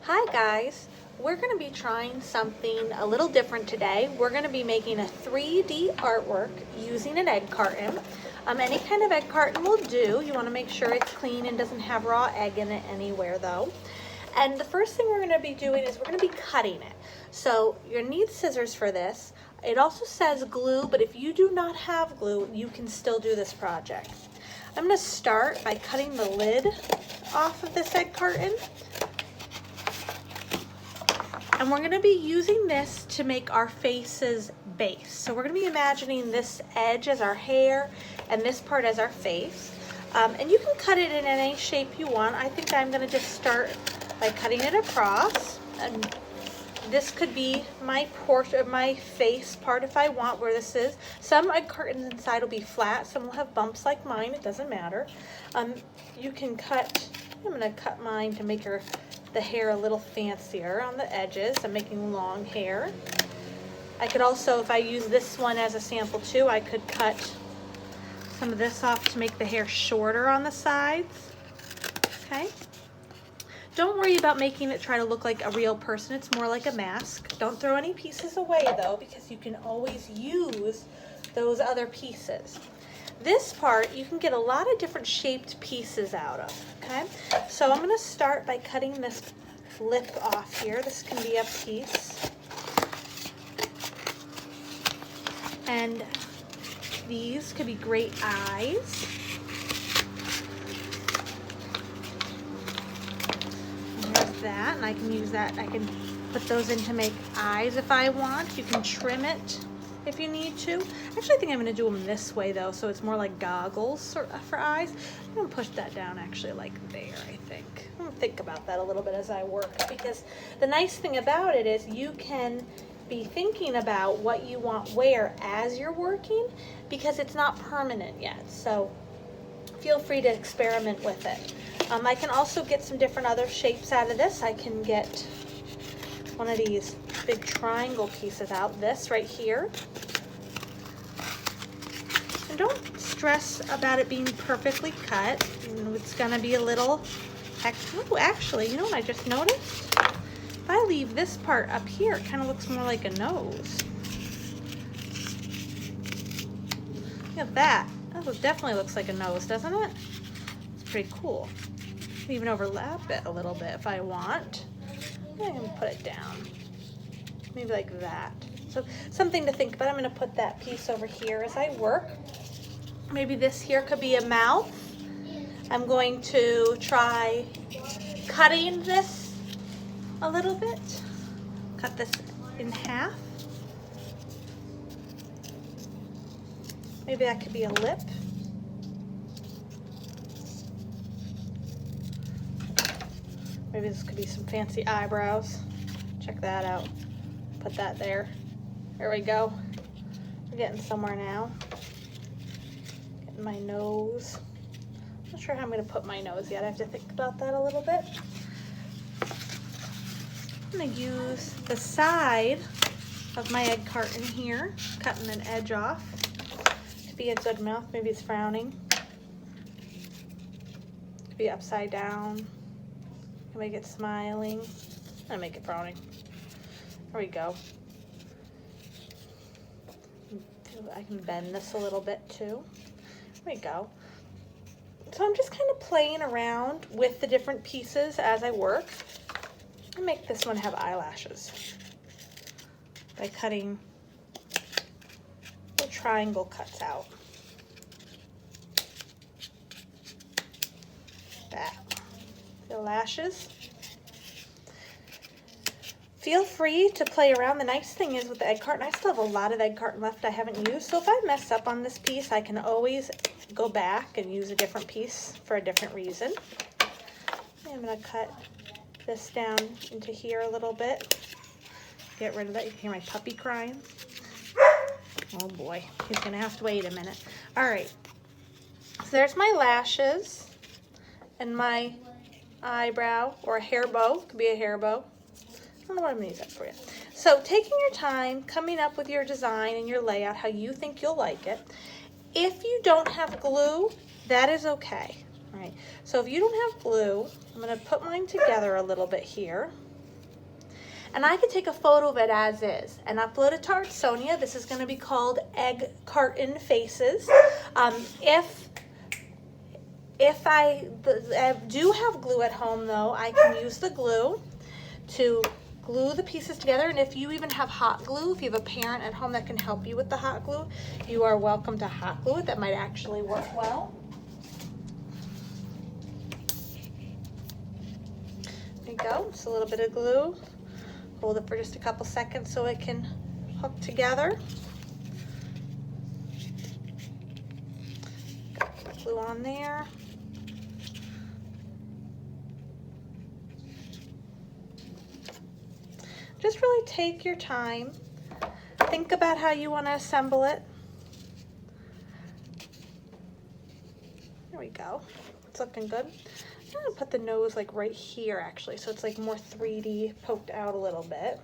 Hi guys, we're going to be trying something a little different today. We're going to be making a 3D artwork using an egg carton. Any kind of egg carton will do. You want to make sure it's clean and doesn't have raw egg in it anywhere though. And the first thing we're going to be doing is we're going to be cutting it. So you're going to need scissors for this. It also says glue, but if you do not have glue, you can still do this project. I'm going to start by cutting the lid off of this egg carton. And we're going to be using this to make our face's base. So we're going to be imagining this edge as our hair and this part as our face. And you can cut it in any shape you want. I think I'm going to just start by cutting it across. And this could be my portion of my face part if I want where this is. Some egg cartons inside will be flat. Some will have bumps like mine. It doesn't matter. You can cut, I'm going to cut mine to make the hair a little fancier on the edges. I'm making long hair. I could also, if I use this one as a sample too, I could cut some of this off to make the hair shorter on the sides. Okay. Don't worry about making it try to look like a real person. It's more like a mask. Don't throw any pieces away though, because you can always use those other pieces. This part you can get a lot of different shaped pieces out of, okay? So I'm going to start by cutting this lip off here. This can be a piece. And these could be great eyes. And there's that, and I can use that. I can put those in to make eyes if I want. You can trim it if you need to. Actually, I think I'm going to do them this way though, so it's more like goggles for eyes. I'm going to push that down actually like there, I think. I'm going to think about that a little bit as I work, because the nice thing about it is you can be thinking about what you want where as you're working, because it's not permanent yet. So feel free to experiment with it. I can also get some different other shapes out of this. I can get one of these big triangle pieces out, this right here. And don't stress about it being perfectly cut. It's gonna be a little, actually, you know what I just noticed? If I leave this part up here, it kind of looks more like a nose. Look at that. That definitely looks like a nose, doesn't it? It's pretty cool. I can even overlap it a little bit if I want. I can put it down, maybe like that. So something to think about. I'm going to put that piece over here as I work. Maybe this here could be a mouth. I'm going to try cutting this a little bit. Cut this in half. Maybe that could be a lip. Maybe this could be some fancy eyebrows. Check that out. Put that there. There we go. We're getting somewhere now. Getting my nose. Not sure how I'm going to put my nose yet. I have to think about that a little bit. I'm going to use the side of my egg carton here, cutting an edge off. Could be a good mouth. Maybe it's frowning. Could be upside down. Make it smiling. I make it frowning. There we go. I can bend this a little bit too. There we go. So I'm just kind of playing around with the different pieces as I work. I make this one have eyelashes by cutting the triangle cuts out. That. The lashes. Feel free to play around. The nice thing is with the egg carton, I still have a lot of egg carton left I haven't used. So if I mess up on this piece, I can always go back and use a different piece for a different reason. I'm going to cut this down into here a little bit. Get rid of that. You can hear my puppy crying. Oh boy, he's going to have to wait a minute. All right. So there's my lashes and my eyebrow, or a hair bow. Could be a hair bow. I don't know what I'm going to use that for you. So taking your time, coming up with your design and your layout, how you think you'll like it. If you don't have glue, that is okay. All right. So if you don't have glue, I'm going to put mine together a little bit here. and I could take a photo of it as is and upload it to Art Sonia. This is going to be called Egg Carton Faces. If I do have glue at home though, I can use the glue to glue the pieces together. And if you even have hot glue, if you have a parent at home that can help you with the hot glue, you are welcome to hot glue it. That might actually work well. There you go, just a little bit of glue. Hold it for just a couple seconds so it can hook together. Got the glue on there. Just really take your time. Think about how you want to assemble it. There we go. It's looking good. I'm going to put the nose like right here actually, so it's like more 3D, poked out a little bit.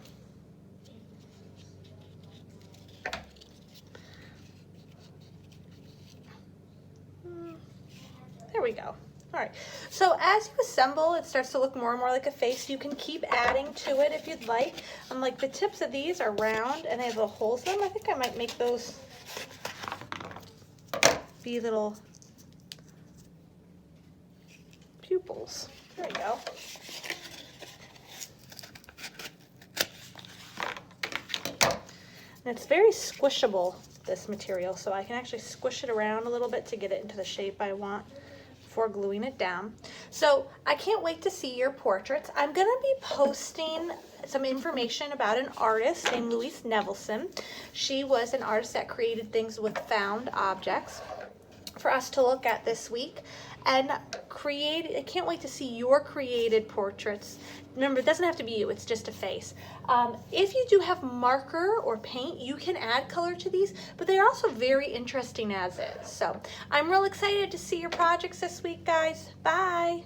There we go. All right, so as you assemble, it starts to look more and more like a face. You can keep adding to it if you'd like. Like the tips of these are round and they have little holes in them. I think I might make those be little pupils. There we go. And it's very squishable, this material, so I can actually squish it around a little bit to get it into the shape I want before gluing it down. So I can't wait to see your portraits. I'm gonna be posting some information about an artist named Louise Nevelson. She was an artist that created things with found objects for us to look at this week and I can't wait to see your created portraits. Remember, it doesn't have to be you, it's just a face. If you do have marker or paint, you can add color to these, but they're also very interesting as is. So I'm real excited to see your projects this week, guys. Bye.